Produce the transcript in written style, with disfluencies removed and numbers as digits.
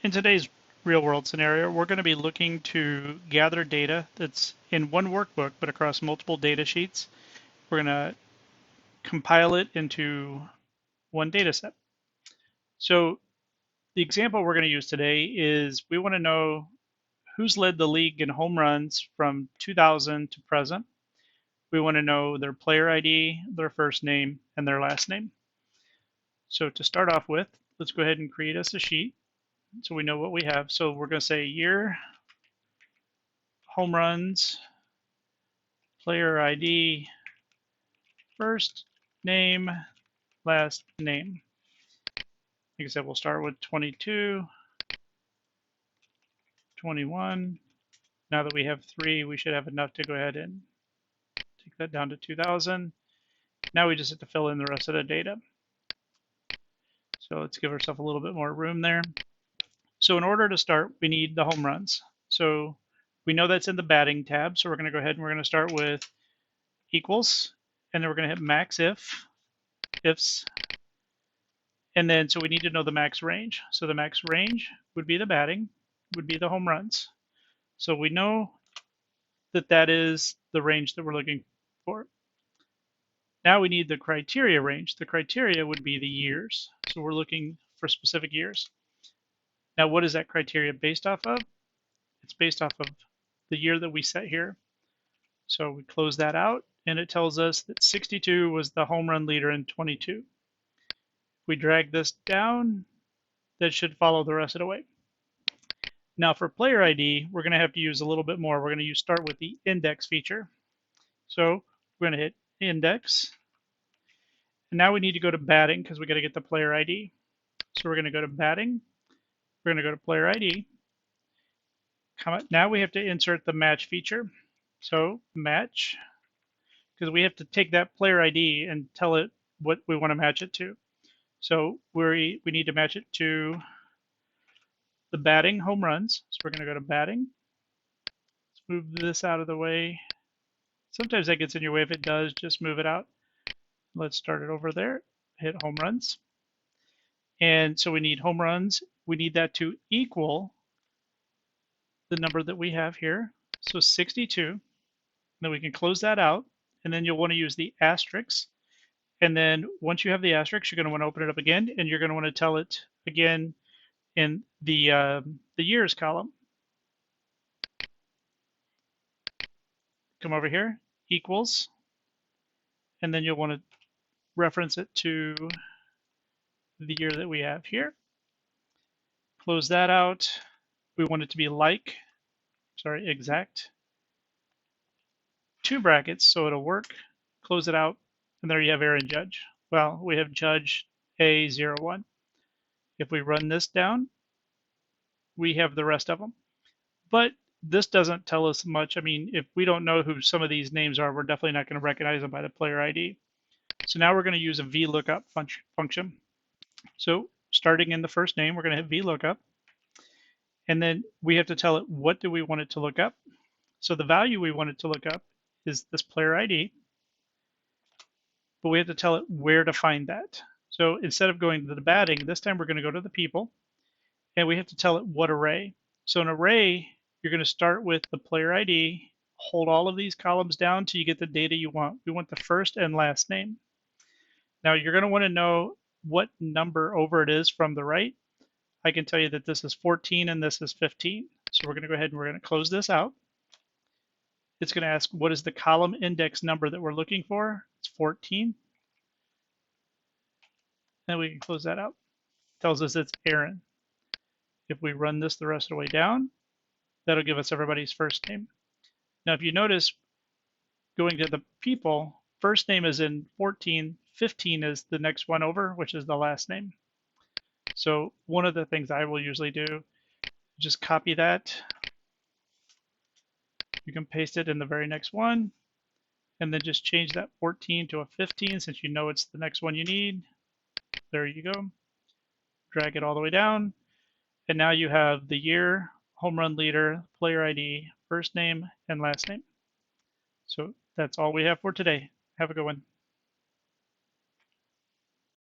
In today's real world scenario, we're going to be looking to gather data that's in one workbook, but across multiple data sheets. We're going to compile it into one data set. So the example we're going to use today is we want to know who's led the league in home runs from 2000 to present. We want to know their player ID, their first name, and their last name. So to start off with, let's go ahead and create us a sheet so we know what we have. So we're going to say year, home runs, player ID, first name, last name. Like I said, we'll start with 22, 21. Now that we have 3, we should have enough to go ahead and take that down to 2000. Now we just have to fill in the rest of the data. So let's give ourselves a little bit more room there. So in order to start, we need the home runs. So we know that's in the batting tab. So we're going to go ahead and we're going to start with equals, and then we're going to hit MaxIfs. And then, so we need to know the max range. So the max range would be the batting, would be the home runs. So we know that that is the range that we're looking for. Now we need the criteria range. The criteria would be the years. So we're looking for specific years. Now, what is that criteria based off of? It's based off of the year that we set here. So we close that out, and it tells us that 62 was the home run leader in 22. We drag this down, that should follow the rest of the way. Now for player ID, we're going to have to use a little bit more. We're going to start with the index feature. So we're going to hit index. And now we need to go to batting because we got to get the player ID. So we're going to go to batting. We're going to go to player ID. Now we have to insert the match feature. So match, because we have to take that player ID and tell it what we want to match it to. So we need to match it to the batting home runs. So we're going to go to batting. Let's move this out of the way. Sometimes that gets in your way. If it does, just move it out. Let's start it over there. Hit home runs. And so we need home runs. We need that to equal the number that we have here. So 62. Then we can close that out. And then you'll want to use the asterisk. And then once you have the asterisk, you're going to want to open it up again, and you're going to want to tell it again in the years column. Come over here, equals, and then you'll want to reference it to the year that we have here. Close that out. We want it to be exact. 2 brackets, so it'll work. Close it out, and there you have Aaron Judge. Well, we have Judge A01. If we run this down, we have the rest of them. But this doesn't tell us much. I mean, if we don't know who some of these names are, we're definitely not going to recognize them by the player ID. So now we're going to use a Vlookup function. So starting in the first name, we're going to hit Vlookup. And then we have to tell it what do we want it to look up. So the value we want it to look up is this player ID. But we have to tell it where to find that. So instead of going to the batting, this time we're going to go to the people. And we have to tell it what array. So an array, you're going to start with the player ID, hold all of these columns down till you get the data you want. We want the first and last name. Now you're going to want to know what number over it is from the right. I can tell you that this is 14 and this is 15. So we're going to go ahead and we're going to close this out. It's going to ask what is the column index number that we're looking for. It's 14. Then we can close that out. It tells us it's Aaron. If we run this the rest of the way down, that'll give us everybody's first name. Now, if you notice, going to the people, first name is in 14, 15 is the next one over, which is the last name. So one of the things I will usually do, just copy that. You can paste it in the very next one, and then just change that 14 to a 15 since you know it's the next one you need. There you go. Drag it all the way down. And now you have the year, home run leader, player ID, first name, and last name. So that's all we have for today. Have a good one.